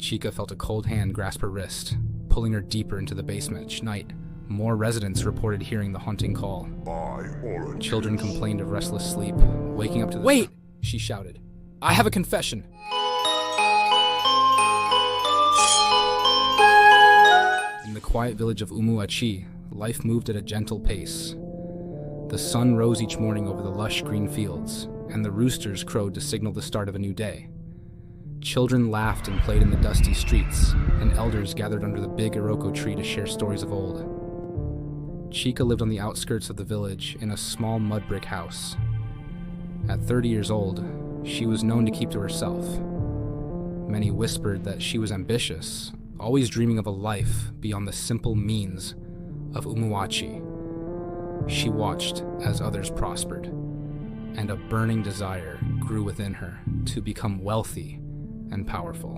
Chica felt a cold hand grasp her wrist, pulling her deeper into the basement. Each night, more residents reported hearing the haunting call. Children complained of restless sleep, waking up to the— "Wait!" she shouted. "I have a confession." In the quiet village of Umuachi, life moved at a gentle pace. The sun rose each morning over the lush green fields, and the roosters crowed to signal the start of a new day. Children laughed and played in the dusty streets, and elders gathered under the big Iroko tree to share stories of old. Chica lived on the outskirts of the village in a small mud brick house. At 30 years old, she was known to keep to herself. Many whispered that she was ambitious, always dreaming of a life beyond the simple means of Umuachi. She watched as others prospered, and a burning desire grew within her to become wealthy and powerful.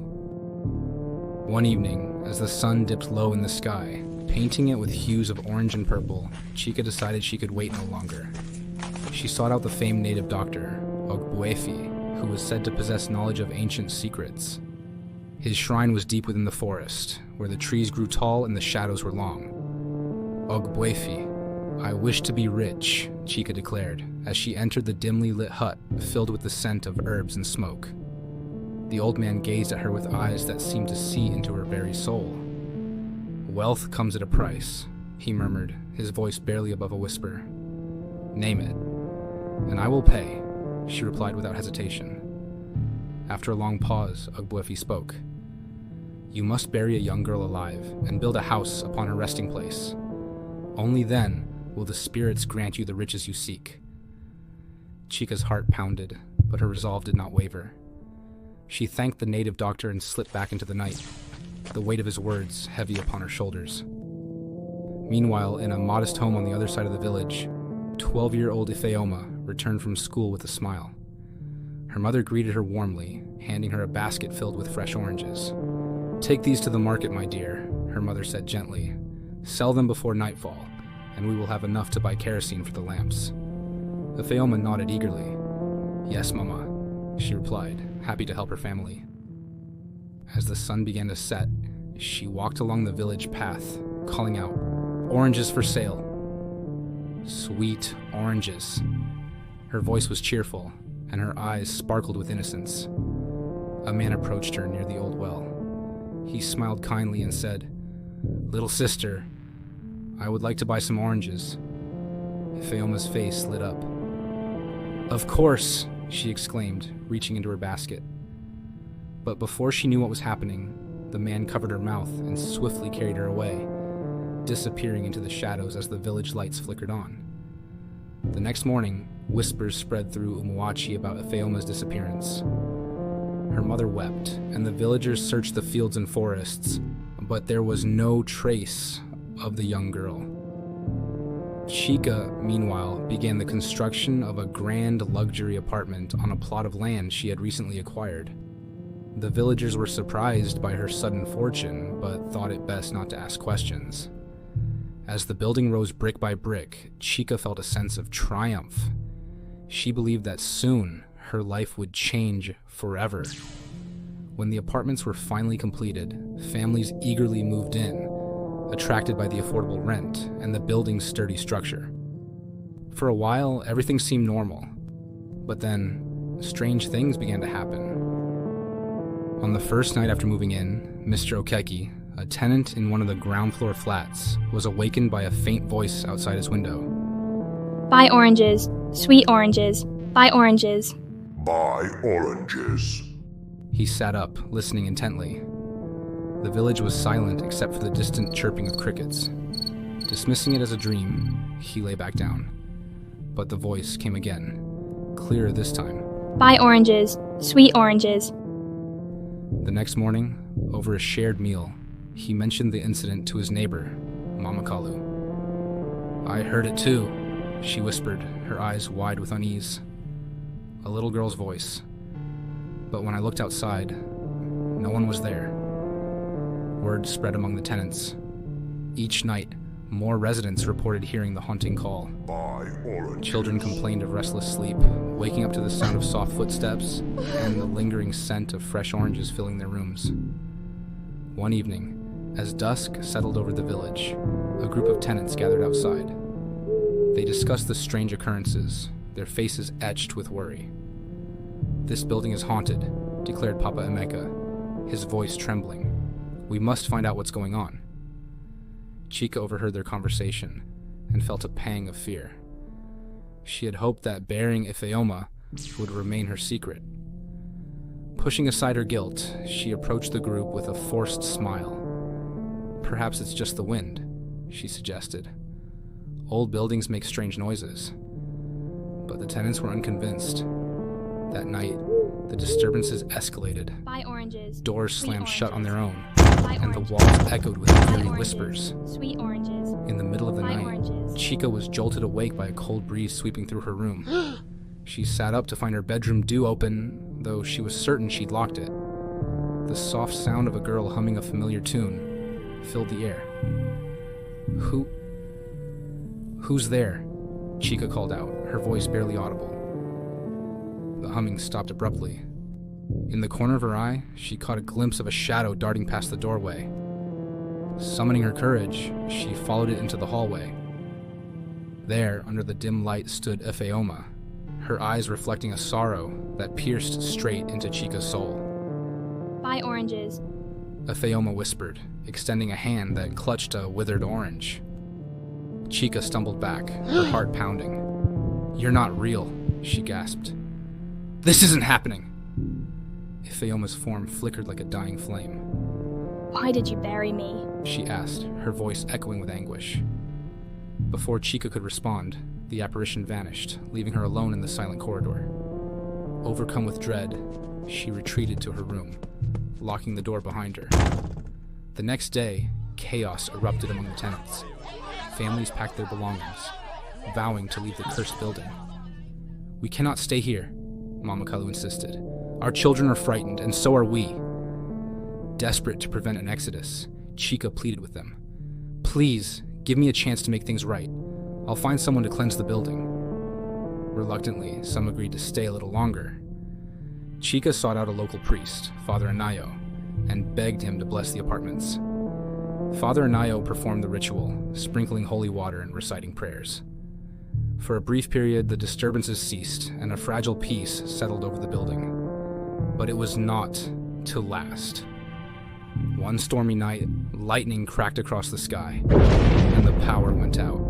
One evening, as the sun dipped low in the sky, painting it with hues of orange and purple, Chica decided she could wait no longer. She sought out the famed native doctor, Ogbuefi, who was said to possess knowledge of ancient secrets. His shrine was deep within the forest, where the trees grew tall and the shadows were long. "Ogbuefi, I wish to be rich," Chica declared, as she entered the dimly lit hut filled with the scent of herbs and smoke. The old man gazed at her with eyes that seemed to see into her very soul. "Wealth comes at a price," he murmured, his voice barely above a whisper. "Name it, and I will pay," she replied without hesitation. After a long pause, Ogbuefi spoke. "You must bury a young girl alive and build a house upon her resting place. Only then will the spirits grant you the riches you seek." Chica's heart pounded, but her resolve did not waver. She thanked the native doctor and slipped back into the night, the weight of his words heavy upon her shoulders. Meanwhile, in a modest home on the other side of the village, 12-year-old Ifeoma returned from school with a smile. Her mother greeted her warmly, handing her a basket filled with fresh oranges. "Take these to the market, my dear," her mother said gently. "Sell them before nightfall, and we will have enough to buy kerosene for the lamps." Ifeoma nodded eagerly. "Yes, Mama," she replied, happy to help her family. As the sun began to set, she walked along the village path, calling out, "Oranges for sale." Sweet oranges. Her voice was cheerful, and her eyes sparkled with innocence. A man approached her near the old well. He smiled kindly and said, "Little sister, I would like to buy some oranges." Ifeoma's face lit up. "Of course," she exclaimed, reaching into her basket. But before she knew what was happening, the man covered her mouth and swiftly carried her away, disappearing into the shadows as the village lights flickered on. The next morning, whispers spread through Umuachi about Ifeoma's disappearance. Her mother wept, and the villagers searched the fields and forests, but there was no trace of the young girl. Chica, meanwhile, began the construction of a grand luxury apartment on a plot of land she had recently acquired. The villagers were surprised by her sudden fortune, but thought it best not to ask questions. As the building rose brick by brick, Chica felt a sense of triumph. She believed that soon her life would change forever. When the apartments were finally completed, families eagerly moved in, attracted by the affordable rent and the building's sturdy structure. For a while, everything seemed normal, but then strange things began to happen. On the first night after moving in, Mr. Okeki, a tenant in one of the ground floor flats, was awakened by a faint voice outside his window. "Buy oranges, sweet oranges, buy oranges." "Buy oranges." He sat up, listening intently. The village was silent except for the distant chirping of crickets. Dismissing it as a dream, he lay back down. But the voice came again, clearer this time. "Buy oranges, sweet oranges." The next morning, over a shared meal, he mentioned the incident to his neighbor, Mama Kalu. "I heard it too," she whispered, her eyes wide with unease. A little girl's voice. But when I looked outside, no one was there. Word spread among the tenants. Each night, more residents reported hearing the haunting call. "Buy oranges." Children complained of restless sleep, waking up to the sound of soft footsteps and the lingering scent of fresh oranges filling their rooms. One evening, as dusk settled over the village, a group of tenants gathered outside. They discussed the strange occurrences, their faces etched with worry. "This building is haunted," declared Papa Emeka, his voice trembling. "We must find out what's going on." Chica overheard their conversation and felt a pang of fear. She had hoped that burying Ifeoma would remain her secret. Pushing aside her guilt, she approached the group with a forced smile. "Perhaps it's just the wind," she suggested. "Old buildings make strange noises." But the tenants were unconvinced. That night, the disturbances escalated. Buy oranges. Doors Sweet slammed shut on their own, Buy and the oranges. walls echoed with Buy eerie oranges. whispers. Sweet oranges. In the middle of the Buy night, oranges. Chica was jolted awake by a cold breeze sweeping through her room. She sat up to find her bedroom door open, though she was certain she'd locked it. The soft sound of a girl humming a familiar tune filled the air. Who's there?" Chica called out, her voice barely audible. The humming stopped abruptly. In the corner of her eye, she caught a glimpse of a shadow darting past the doorway. Summoning her courage, she followed it into the hallway. There, under the dim light, stood Ifeoma, her eyes reflecting a sorrow that pierced straight into Chica's soul. Buy oranges. Ifeoma whispered, extending a hand that clutched a withered orange. Chica stumbled back, her heart pounding. "You're not real," she gasped. "This isn't happening!" Ifeoma's form flickered like a dying flame. Why did you bury me? She asked, her voice echoing with anguish. Before Chica could respond, the apparition vanished, leaving her alone in the silent corridor. Overcome with dread, she retreated to her room, locking the door behind her. The next day, chaos erupted among the tenants. Families packed their belongings, vowing to leave the cursed building. "We cannot stay here," Mama Kalu insisted. "Our children are frightened, and so are we." Desperate to prevent an exodus, Chica pleaded with them. "Please, give me a chance to make things right. I'll find someone to cleanse the building." Reluctantly, some agreed to stay a little longer. Chica sought out a local priest, Father Anayo, and begged him to bless the apartments. Father Anayo performed the ritual, sprinkling holy water and reciting prayers. For a brief period, the disturbances ceased, and a fragile peace settled over the building. But it was not to last. One stormy night, lightning cracked across the sky, and the power went out.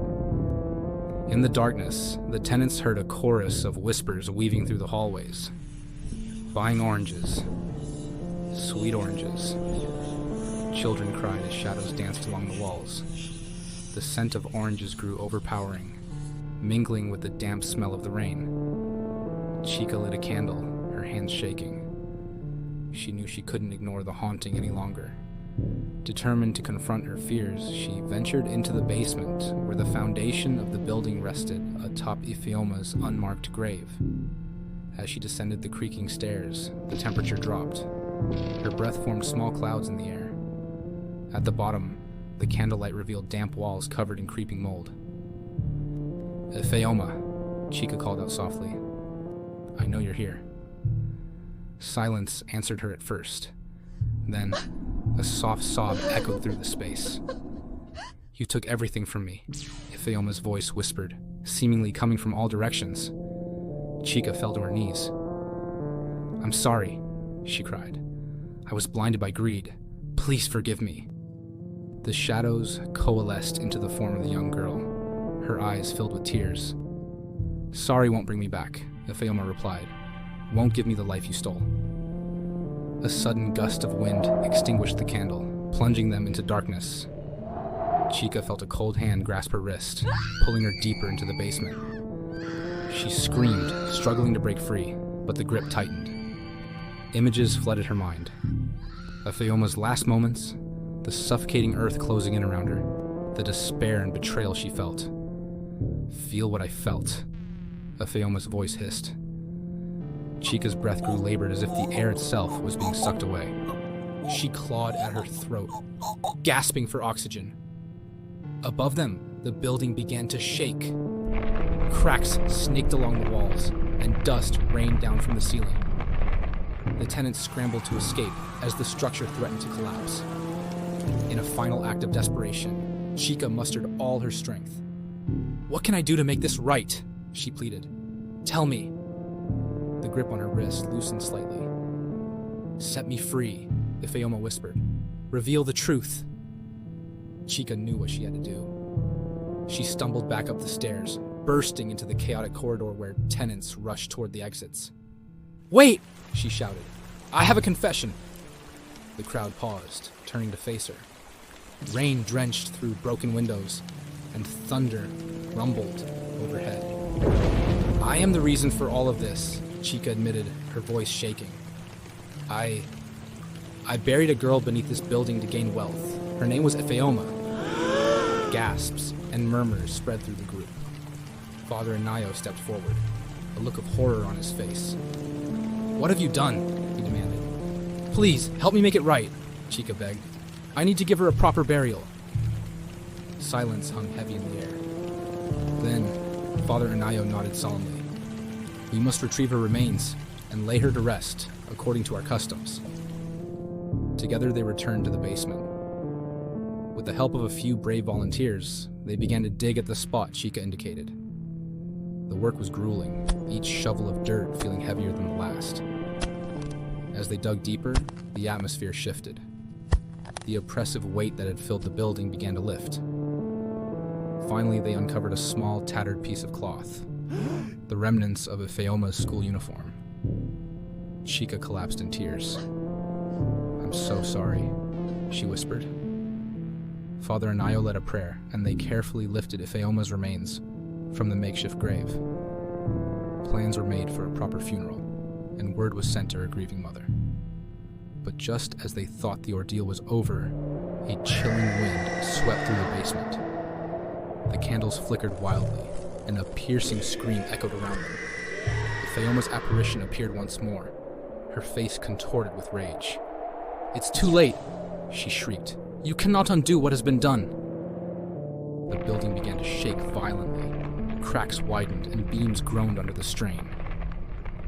In the darkness, the tenants heard a chorus of whispers weaving through the hallways. "Buying oranges. Sweet oranges." Children cried as shadows danced along the walls. The scent of oranges grew overpowering, mingling with the damp smell of the rain. Chica lit a candle, her hands shaking. She knew she couldn't ignore the haunting any longer. Determined to confront her fears, she ventured into the basement where the foundation of the building rested atop Ifeoma's unmarked grave. As she descended the creaking stairs, the temperature dropped. Her breath formed small clouds in the air. At the bottom, the candlelight revealed damp walls covered in creeping mold. "Ifeoma," Chica called out softly. "I know you're here." Silence answered her at first. Then, a soft sob echoed through the space. "You took everything from me," Ifeoma's voice whispered, seemingly coming from all directions. Chica fell to her knees. "I'm sorry," she cried. "I was blinded by greed. Please forgive me." The shadows coalesced into the form of the young girl, her eyes filled with tears. "Sorry won't bring me back," Ifeoma replied. "Won't give me the life you stole." A sudden gust of wind extinguished the candle, plunging them into darkness. Chica felt a cold hand grasp her wrist, pulling her deeper into the basement. She screamed, struggling to break free, but the grip tightened. Images flooded her mind. Ifeoma's last moments, the suffocating earth closing in around her, the despair and betrayal she felt. "Feel what I felt," Ifeoma's voice hissed. Chica's breath grew labored as if the air itself was being sucked away. She clawed at her throat, gasping for oxygen. Above them, the building began to shake. Cracks snaked along the walls, and dust rained down from the ceiling. The tenants scrambled to escape as the structure threatened to collapse. In a final act of desperation, Chica mustered all her strength. "What can I do to make this right?" she pleaded. "Tell me." The grip on her wrist loosened slightly. "Set me free," Ifeoma whispered. "Reveal the truth." Chica knew what she had to do. She stumbled back up the stairs, bursting into the chaotic corridor where tenants rushed toward the exits. "Wait!" she shouted. "I have a confession." The crowd paused, turning to face her. Rain drenched through broken windows, and thunder rumbled overhead. "I am the reason for all of this," Chica admitted, her voice shaking. I buried a girl beneath this building to gain wealth. Her name was Ifeoma." Gasps and murmurs spread through the group. Father Anayo stepped forward, a look of horror on his face. "What have you done?" he demanded. "Please, help me make it right," Chica begged. "I need to give her a proper burial." Silence hung heavy in the air. Then, Father Anayo nodded solemnly. "We must retrieve her remains and lay her to rest, according to our customs." Together they returned to the basement. With the help of a few brave volunteers, they began to dig at the spot Chica indicated. The work was grueling, each shovel of dirt feeling heavier than the last. As they dug deeper, the atmosphere shifted. The oppressive weight that had filled the building began to lift. Finally, they uncovered a small, tattered piece of cloth, the remnants of Ifeoma's school uniform. Chica collapsed in tears. "I'm so sorry," she whispered. Father Anayo led a prayer, and they carefully lifted Ifeoma's remains from the makeshift grave. Plans were made for a proper funeral, and word was sent to her grieving mother. But just as they thought the ordeal was over, a chilling wind swept through the basement. The candles flickered wildly, and a piercing scream echoed around them. Ifeoma's apparition appeared once more, her face contorted with rage. "It's too late," she shrieked. "You cannot undo what has been done." The building began to shake violently. Cracks widened and beams groaned under the strain.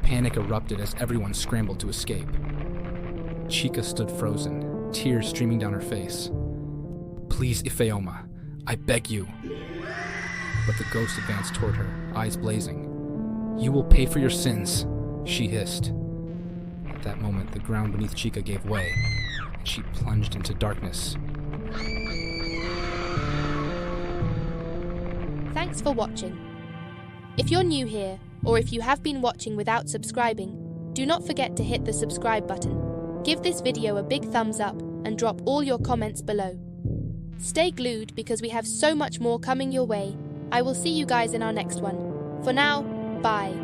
Panic erupted as everyone scrambled to escape. Chica stood frozen, tears streaming down her face. "Please, Ifeoma, I beg you." But the ghost advanced toward her, eyes blazing. "You will pay for your sins," she hissed. At that moment, the ground beneath Chica gave way, and she plunged into darkness. Thanks for watching. If you're new here, or if you have been watching without subscribing, do not forget to hit the subscribe button. Give this video a big thumbs up and drop all your comments below. Stay glued because we have so much more coming your way. I will see you guys in our next one. For now, bye.